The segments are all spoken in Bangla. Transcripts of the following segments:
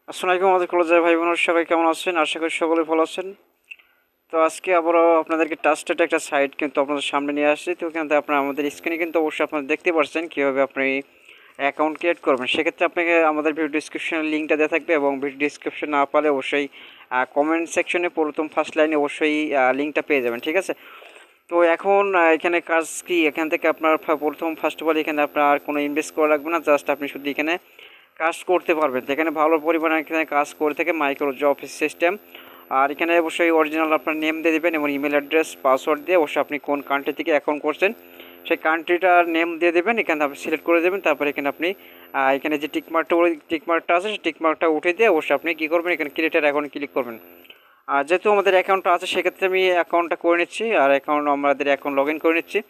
আসসালামু আলাইকুম আমাদের কলেজের ভাই বোনেরা সবাই কেমন আছেন? আশা করি সকলেই ভালো আছেন। তো আজকে আবারও আপনাদেরকে ট্রাস্টেড একটা সাইট কিন্তু আপনাদের সামনে নিয়ে আসছি। তো এখান থেকে আপনারা আমাদের স্ক্রিনে কিন্তু অবশ্যই আপনারা দেখতে পাচ্ছেন কীভাবে আপনি অ্যাকাউন্ট ক্রিয়েট করবেন। সেক্ষেত্রে আপনাকে আমাদের ভিডিও ডিসক্রিপশনে লিঙ্কটা দেওয়া থাকবে এবং ভিডিও ডিসক্রিপশন না পারলে অবশ্যই কমেন্ট সেকশনে প্রথম ফার্স্ট লাইনে অবশ্যই লিঙ্কটা পেয়ে যাবেন, ঠিক আছে? তো এখন এখানে কাজ কি, এখান থেকে আপনার প্রথম ফার্স্ট অফ অল এখানে আপনার কোনো ইনভেস্ট করা লাগবে না, জাস্ট আপনি শুধু এখানে কাজ করতে পারবেন। এখানে ভালো পরিমাণে এখানে কাজ করে থাকে মাইক্রোজব সিস্টেম। আর এখানে অবশ্যই অরিজিনাল আপনার নেম দিয়ে দেবেন এবং ইমেল অ্যাড্রেস পাসওয়ার্ড দিয়ে অবশ্যই আপনি কোন কান্ট্রি থেকে অ্যাকাউন্ট করছেন সেই কান্ট্রিটার নেম দিয়ে দেবেন। এখানে আপনি সিলেক্ট করে দেবেন। তারপরে এখানে আপনি এখানে যে টিকমার্কটা আছে সেই টিকমার্কটা উঠে দিয়ে অবশ্যই আপনি কী করবেন, এখানে ক্রিয়েটার অ্যাকাউন্ট ক্লিক করবেন। আর যেহেতু আমাদের অ্যাকাউন্টটা আছে সেক্ষেত্রে আমি অ্যাকাউন্টটা করে নিচ্ছি আর আমাদের অ্যাকাউন্ট লগ ইন করে নিচ্ছি।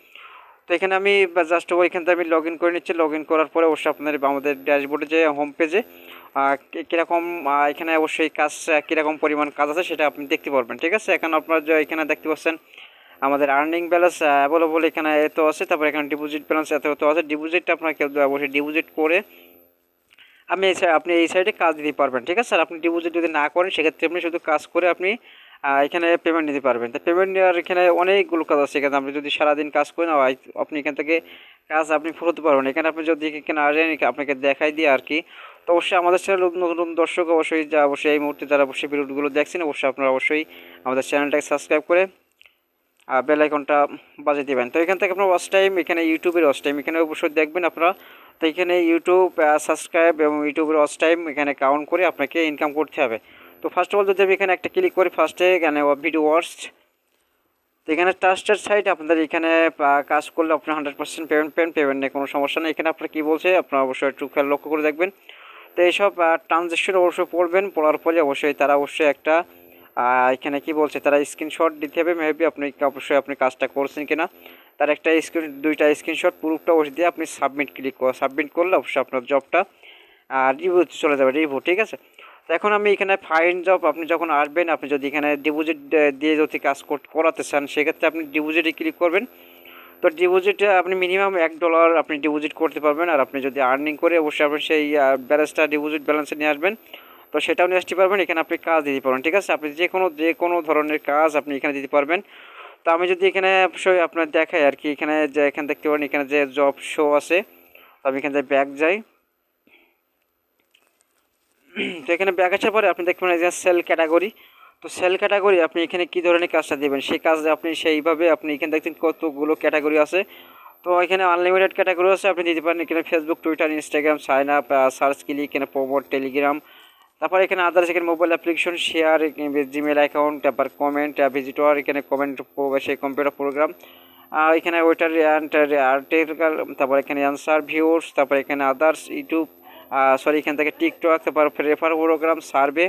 তো এখানে আমি জাস্ট ওইখান থেকে আমি লগ ইন করে নিচ্ছি। লগ ইন করার পরে অবশ্যই আপনার আমাদের ড্যাশবোর্ডে যে হোম পেজে কীরকম এখানে অবশ্যই কাজ কীরকম পরিমাণ কাজ আছে সেটা আপনি দেখতে পারবেন, ঠিক আছে? এখন আপনারা যে এখানে দেখতে পাচ্ছেন আমাদের আর্নিং ব্যালেন্স অ্যাভেলেবল এখানে এত আছে। তারপর এখানে ডিপোজিট ব্যালেন্স এত আছে। ডিপোজিটটা আপনার কেউ অবশ্যই ডিপোজিট করে আপনি এই সাইডে কাজ দিতে পারবেন, ঠিক আছে? আর আপনি ডিপোজিট যদি না করেন সেক্ষেত্রে আপনি শুধু কাজ করে আপনি এখানে পেমেন্ট নিতে পারবেন। তো পেমেন্ট নেওয়ার এখানে অনেকগুলো কাজ আছে। এখানে আপনি যদি সারাদিন কাজ করেন আপনি এখান থেকে কাজ আপনি ফুরোতে পারবেন। এখানে আপনি যদি এখানে আসেন আপনাকে দেখাই দিয়ে আর কি। তো অবশ্যই আমাদের চ্যানেল নতুন নতুন দর্শক অবশ্যই এই মুহূর্তে যারা অবশ্যই ভিডিওগুলো দেখছেন অবশ্যই আপনারা অবশ্যই আমাদের চ্যানেলটাকে সাবস্ক্রাইব করে বেল আইকনটা বাজিয়ে দেবেন। তো এখান থেকে আপনার ওয়াচ টাইম, এখানে ইউটিউবের ওয়াচ টাইম এখানে অবশ্যই দেখবেন আপনারা। তো এখানে ইউটিউব সাবস্ক্রাইব এবং ইউটিউবের ওয়াচ টাইম এখানে কাউন্ট করে আপনাকে ইনকাম করতে হবে। তো ফার্স্ট অফ অল যদি আমি এখানে একটা ক্লিক করি ফার্স্টে এখানে ভিডিও ওয়াচ, তো এখানে ট্রাস্টেড সাইট আপনাদের এখানে কাজ করলে আপনার 100% পেমেন্ট নেই, কোনো সমস্যা নেই। এখানে আপনার কী বলছে আপনারা অবশ্যই একটু খেয়াল লক্ষ্য করে দেখবেন। তো এইসব ট্রানজ্যাকশন অবশ্যই পড়বেন, পড়ার পরে অবশ্যই তারা অবশ্যই একটা এখানে কি বলছে তারা স্ক্রিনশট দিতে হবে। মেবি আপনি অবশ্যই আপনি কাজটা করছেন কিনা তার একটা দুইটা স্ক্রিনশট প্রুফটা অবশ্যই দিয়ে আপনি সাবমিট করলে অবশ্যই আপনার জবটা রিভিউ চলে যাবে, রিভিউ, ঠিক আছে? তো এখন আমি এখানে ফাইন জব আপনি যখন আসবেন আপনি যদি এখানে ডিপোজিট দিয়ে যদি কাজ করাতে চান সেক্ষেত্রে আপনি ডিপোজিটে ক্লিক করবেন। তো ডিপোজিটে আপনি মিনিমাম $1 আপনি ডিপোজিট করতে পারবেন। আর আপনি যদি আর্নিং করে অবশ্যই আপনি সেই ব্যালেন্সটা ডিপোজিট ব্যালেন্সে নিয়ে আসবেন, তো সেটাও নিয়ে আসতে পারবেন। এখানে আপনি কাজ দিতে পারবেন, ঠিক আছে? আপনি যে কোনো ধরনের কাজ আপনি এখানে দিতে পারবেন। তো আমি যদি এখানে অবশ্যই আপনার দেখাই আর কি, এখানে যে এখানে দেখতে পারেন এখানে যে জব শো আছে, তো আমি এখানে ব্যাক যাই। তো এখানে ব্যাক আসার পরে আপনি দেখবেন যে সেল ক্যাটাগরি, তো সেল ক্যাটাগরি আপনি এখানে কী ধরনের কাজটা দেবেন সেই কাজে আপনি সেইভাবে আপনি এখানে দেখছেন কতগুলো ক্যাটাগরি আছে। তো এখানে আনলিমিটেড ক্যাটাগরি আছে, আপনি দিতে পারেন এখানে Facebook, Twitter, Instagram, sign up, search click, এখানে প্রমোট, টেলিগ্রাম, তারপর এখানে আদার্স, এখানে mobile application, share, Gmail account, তারপর কমেন্ট, ভিজিটর, এখানে কমেন্ট সেই কম্পিউটার প্রোগ্রাম, এখানে ওয়েটার আর্টিকেল, তারপর এখানে অ্যান্সার ভিউর্স, তারপর এখানে আদার্স ইউটিউব, এখান থেকে টিকটক, তারপর রেফার প্রোগ্রাম, সার্ভে,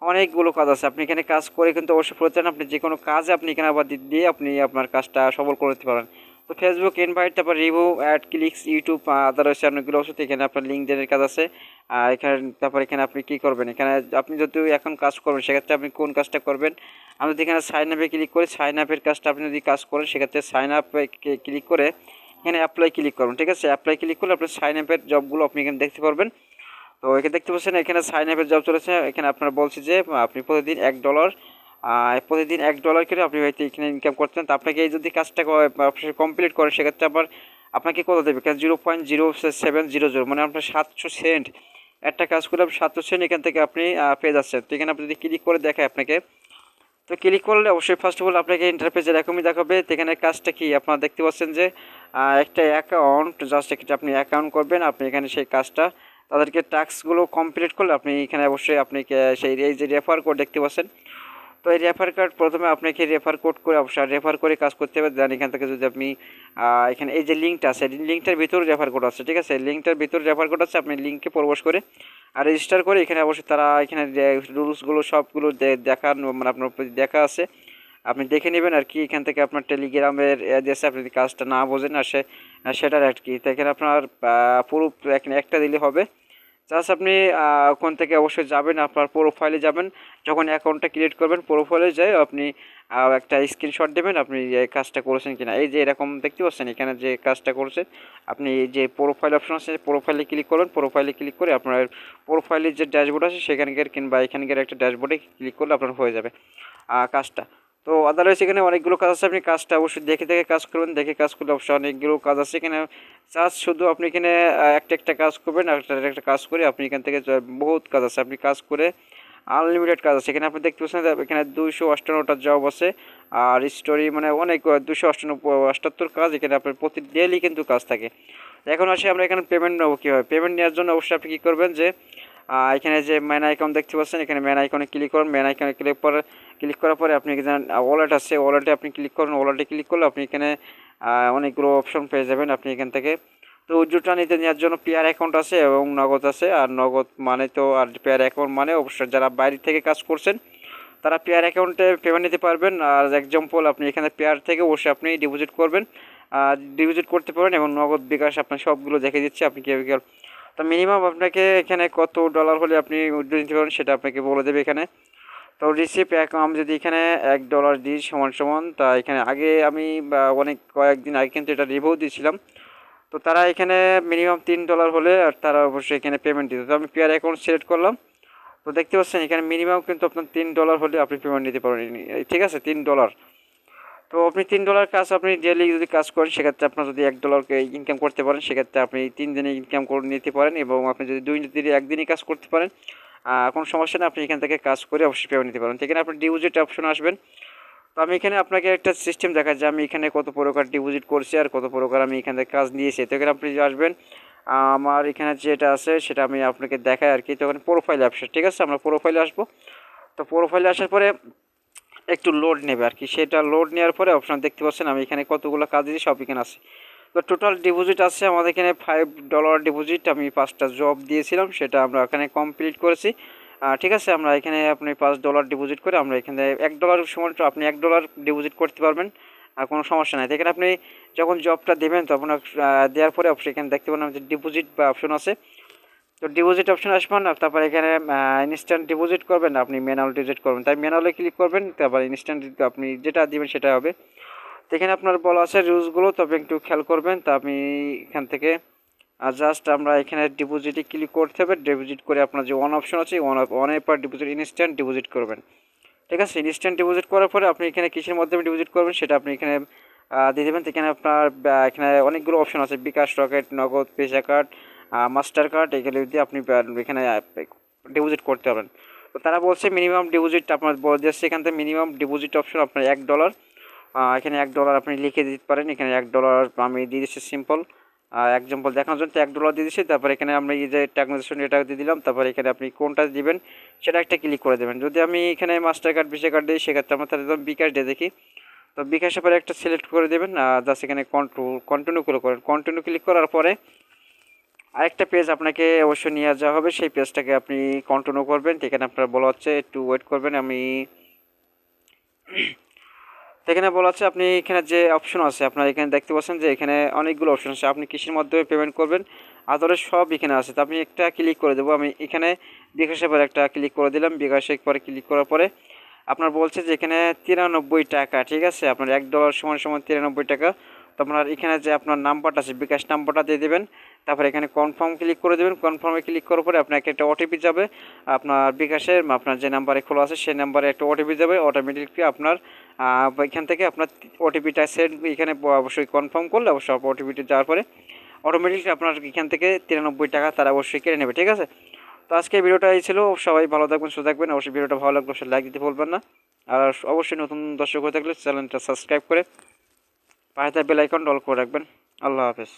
অনেকগুলো কাজ আছে। আপনি এখানে কাজ করে কিন্তু অবশ্যই প্রয়োজন আপনি যে কোনো কাজে আপনি এখানে আবার দিয়ে আপনি আপনার কাজটা সফল করে দিতে পারেন। তো ফেসবুক ইনভাইট, তারপর review, add clicks, YouTube, others অনেকগুলো আছে। এখানে আপনার লিঙ্কডইনের কাজ আছে। এখানে তারপর এখানে আপনি কী করবেন, এখানে আপনি যদি এখন কাজ করবেন সেক্ষেত্রে আপনি কোন কাজটা করবেন। আমি যদি এখানে সাইন আপে ক্লিক করি, সাইন আপের কাজটা আপনি যদি কাজ করেন সেক্ষেত্রে সাইন আপে ক্লিক করে এখানে অ্যাপ্লাই ক্লিক করবেন, ঠিক আছে? অ্যাপ্লাই ক্লিক করলে আপনি সাইন আপের জবগুলো আপনি এখানে দেখতে পারবেন। তো এখানে দেখতে পাচ্ছেন এখানে সাইন আপের জব চলেছে। এখানে আপনার বলছে যে আপনি প্রতিদিন $1 করে আপনি হয়তো এখানে ইনকাম করতেন। তো আপনাকে এই যদি কাজটা কমপ্লিট করেন সেক্ষেত্রে আপনাকে কত দেবে, 0.0700, মানে আপনার 700 সেন্ট একটা কাজ করে আপনি 700 সেন্ট এখান থেকে আপনি পেয়ে যাচ্ছেন। তো এখানে আপনি যদি ক্লিক করে দেখায় আপনাকে, তো ক্লিক করলে অবশ্যই ফার্স্ট অফ অল আপনাকে ইন্টারফেসে এরকমই দেখাবে। তো এখানে কাজটা কি আপনারা দেখতে পাচ্ছেন যে একটা অ্যাকাউন্ট, জাস্ট একটা আপনি অ্যাকাউন্ট করবেন। আপনি এখানে সেই কাজটা তাদেরকে টাস্কগুলো কমপ্লিট করলে আপনি এখানে অবশ্যই আপনি সেই এই যে রেফার কোড দেখতে পাচ্ছেন, তো এই রেফার কোড প্রথমে আপনাকে রেফার কোড করে অবশ্যই রেফার করে কাজ করতে হবে। দেন এখান থেকে যদি আপনি এখানে এই যে লিঙ্কটা আছে লিঙ্কটার ভিতরে রেফার কোড আছে, ঠিক আছে? লিঙ্কটার ভিতরে রেফার কোড আছে, আপনি লিঙ্কে প্রবেশ করে আর রেজিস্টার করে এখানে অবশ্যই তারা এখানে রুলসগুলো সবগুলো মানে আপনার দেখা আছে, আপনি দেখে নেবেন আর কি। এখান থেকে আপনার টেলিগ্রামের অ্যাড্রেসে আপনি যদি কাজটা না বোঝেন আর সেটার আর কি, তো এখানে আপনার পুরো এখানে একটা দিলে হবে। জাস্ট আপনি ওখান থেকে অবশ্যই যাবেন, আপনার প্রোফাইলে যাবেন। যখন অ্যাকাউন্টটা ক্রিয়েট করবেন প্রোফাইলে যেয়ে আপনি একটা স্ক্রিনশট দেবেন আপনি এই কাজটা করেছেন কিনা। এই যে এরকম দেখতে পাচ্ছেন এখানে যে কাজটা করেছেন, আপনি এই যে প্রোফাইল অপশন আছে প্রোফাইলে ক্লিক করবেন। প্রোফাইলে ক্লিক করে আপনার প্রোফাইলের যে ড্যাশবোর্ড আছে সেখানকার কিংবা এখানকার একটা ড্যাশবোর্ডে ক্লিক করলে আপনার হয়ে যাবে কাজটা। তো আদারওয়াইজ এখানে অনেকগুলো কাজ আছে, আপনি কাজটা অবশ্যই দেখে দেখে কাজ করবেন। দেখে কাজ করলে অবশ্যই অনেকগুলো কাজ আছে এখানে। জাস্ট শুধু আপনি এখানে একটা একটা কাজ করবেন, একটা একটা কাজ করে আপনি এখান থেকে বহুত কাজ আছে, আপনি কাজ করে আনলিমিটেড কাজ আছে এখানে। আপনি দেখতে পাচ্ছেন এখানে 258টা জব আছে, আর স্টোরি মানে অনেক 288 কাজ এখানে আপনার প্রতি ডেলি কিন্তু কাজ থাকে। এখন আসি আমরা এখানে পেমেন্ট নেবো কীভাবে। পেমেন্ট নেওয়ার জন্য অবশ্যই আপনি কী করবেন যে এখানে যে ম্যান আইকন দেখতে পাচ্ছেন, এখানে ম্যান আইকনে ক্লিক করুন। ম্যান আইকনে ক্লিক করার পরে আপনি এখানে ওয়ালেট আছে, ওয়ালেটে আপনি ক্লিক করুন। ওয়ালেটে ক্লিক করলে আপনি এখানে অনেকগুলো অপশন পেয়ে যাবেন আপনি এখান থেকে। তো উইথড্রটা নেওয়ার জন্য পেয়ার অ্যাকাউন্ট আছে এবং নগদ আছে। আর নগদ মানে তো আর পেয়ার অ্যাকাউন্ট মানে অবশ্যই যারা বাইরে থেকে কাজ করছেন তারা পেয়ার অ্যাকাউন্টে পেমেন্ট নিতে পারবেন। আর এক্সাম্পল আপনি এখানে পেয়ার থেকে অবশ্যই আপনি ডিপোজিট করবেন, ডিপোজিট করতে পারেন এবং নগদ বিকাশ আপনার সবগুলো দেখে দিচ্ছি আপনি কীভাবে। তো মিনিমাম আপনাকে এখানে কত ডলার হলে আপনি উইথড্র নিতে পারেন সেটা আপনাকে বলে দেবে এখানে। তো রিসিপ্ট আমি যদি এখানে $1 দিই সমান সমান, তা এখানে আগে আমি অনেক কয়েকদিন আগে কিন্তু এটা রিভিউ দিয়েছিলাম। তো তারা এখানে মিনিমাম $3 হলে আর তারা অবশ্যই এখানে পেমেন্ট দিত। তো আমি পেয়ার অ্যাকাউন্ট সিলেক্ট করলাম। তো দেখতে পাচ্ছেন এখানে মিনিমাম কিন্তু আপনার $3 হলে আপনি পেমেন্ট নিতে পারেন, ঠিক আছে $3। তো আপনি $3 কাজ আপনি ডেলি যদি কাজ করেন সেক্ষেত্রে আপনার যদি $1 ইনকাম করতে পারেন সেক্ষেত্রে আপনি 3 দিনে ইনকাম করে নিতে পারেন। এবং আপনি যদি 2 দিনে 1 দিনই কাজ করতে পারেন কোনো সমস্যা নেই, আপনি এখান থেকে কাজ করে অবশ্যই পেমেন্ট নিতে পারেন। এখানে আপনি ডিপোজিট অপশন আসবেন। তো আমি এখানে আপনাকে একটা সিস্টেম দেখাই যে আমি এখানে কত প্রকার ডিপোজিট করছি আর কত প্রকার আমি এখান থেকে কাজ নিয়েছি। তো এখানে আপনি আসবেন, আমার এখানে যেটা আছে সেটা আমি আপনাকে দেখাই আর কি। তো এখানে প্রোফাইলে আসবে, ঠিক আছে আমরা প্রোফাইলে আসবো। তো প্রোফাইলে আসার পরে একটু লোড নেবে আর কি, সেটা লোড নেওয়ার পরে অপশন দেখতে পাচ্ছেন আমি এখানে কতগুলো কাজ দিয়েছি সব এখানে আছে। তো টোটাল ডিপোজিট আছে আমাদের এখানে $5 ডিপোজিট। আমি 5টা জব দিয়েছিলাম সেটা আমরা এখানে কমপ্লিট করেছি, ঠিক আছে। আমরা এখানে আপনি $5 ডিপোজিট করে আমরা এখানে $1 সমান আপনি $1 ডিপোজিট করতে পারবেন, আর কোনো সমস্যা নাই। এখানে আপনি যখন জবটা দেবেন তখন দেওয়ার পরে অবশ্যই এখানে দেখতে পাবেন যে ডিপোজিট বা অপশন আছে। তো ডিপোজিট অপশন আসবেন, তারপরে এখানে ইনস্ট্যান্ট ডিপোজিট করবেন আপনি ম্যানুয়াল ডিপোজিট করবেন, তাই ম্যানুয়ালে ক্লিক করবেন। তারপরে ইনস্ট্যান্ট আপনি যেটা দিবেন সেটা হবে। তো এখানে আপনার বলা আছে রুলসগুলো, তবে একটু খেয়াল করবেন। তা আপনি এখান থেকে জাস্ট আমরা এখানে ডিপোজিটে ক্লিক করতে হবে। ডিপোজিট করে আপনার যে ওয়ান অপশন আছে ওয়ানের পর ডিপোজিট ইনস্ট্যান্ট ডিপোজিট করবেন, ঠিক আছে। ইনস্ট্যান্ট ডিপোজিট করার পরে আপনি এখানে কিসের মাধ্যমে ডিপোজিট করবেন সেটা আপনি এখানে দিয়ে দেবেন। তো এখানে আপনার এখানে অনেকগুলো অপশন আছে, বিকাশ, রকেট, নগদ, পেজা কার্ড, মাস্টার কার্ড, এগুলো দিয়ে আপনি এখানে ডিপোজিট করতে পারবেন। তো তারা বলছে মিনিমাম ডিপোজিট আপনার বলে দিচ্ছে এখান থেকে মিনিমাম ডিপোজিট অপশন আপনার $1। এখানে $1 আপনি লিখে দিতে পারেন। এখানে $1 আমি দিয়ে দিচ্ছি সিম্পল এক্সাম্পল দেখানোর জন্য। $1 দিয়ে দিচ্ছি, তারপরে এখানে আমরা এই যে ট্রানজ্যাকশন এটা দিয়ে দিলাম। তারপরে এখানে আপনি কোনটা দিবেন সেটা একটা ক্লিক করে দেবেন। যদি আমি এখানে মাস্টার কার্ড, ভিসা কার্ড দিই সেক্ষেত্রে আমরা তাহলে বিকাশ দিয়ে দেখি। তো বিকাশের পরে একটা সিলেক্ট করে দেবেন, জাস্ট এখানে কন্টিনিউ করেন। কন্টিনিউ ক্লিক করার পরে আরেকটা পেজ আপনাকে অবশ্যই নিয়ে যাওয়া হবে, সেই পেজটাকে আপনি কন্টিনিউ করবেন। এখানে আপনার বলা হচ্ছে একটু ওয়েট করবেন। আমি এখানে বলা আছে আপনি এখানে যে অপশন আছে আপনার এখানে দেখতে পাচ্ছেন যে এখানে অনেকগুলো অপশন আছে, আপনি কিসের মাধ্যমে পেমেন্ট করবেন আদারের সব এখানে আছে। তো আপনি একটা ক্লিক করে দেবো। আমি এখানে বিকাশের পরে একটা ক্লিক করে দিলাম। বিকাশের পরে ক্লিক করার পরে আপনার বলছে যে এখানে $93, ঠিক আছে। আপনার $1 সমান সমান $93। তো আপনার এখানে যে আপনার নাম্বারটা আছে বিকাশ নাম্বারটা দিয়ে দেবেন। তারপরে এখানে কনফার্ম ক্লিক করে দেবেন। কনফার্মে ক্লিক করার পরে আপনাকে একটা ওটিপি যাবে আপনার বিকাশের, আপনার যে নাম্বারে খোলা আছে সেই নাম্বারে একটা ওটিপি যাবে। অটোমেটিকলি আপনার এখান থেকে আপনার ওটিপিটা সেট এখানে অবশ্যই কনফার্ম করলে অবশ্যই ওটিপিটা যাওয়ার পরে অটোমেটিকলি আপনার এখান থেকে $93 তারা অবশ্যই কেটে নেবে, ঠিক আছে। তো আজকে ভিডিওটা এই ছিল। সবাই ভালো থাকবেন, সুস্থ থাকবেন। অবশ্যই ভিডিওটা ভালো লাগলে অবশ্যই লাইক দিতে ভুলবেন না। আর অবশ্যই নতুন দর্শক হয়ে থাকলে চ্যানেলটা সাবস্ক্রাইব করে পাশে বেল আইকন অল করে রাখবেন। আল্লাহ হাফেজ।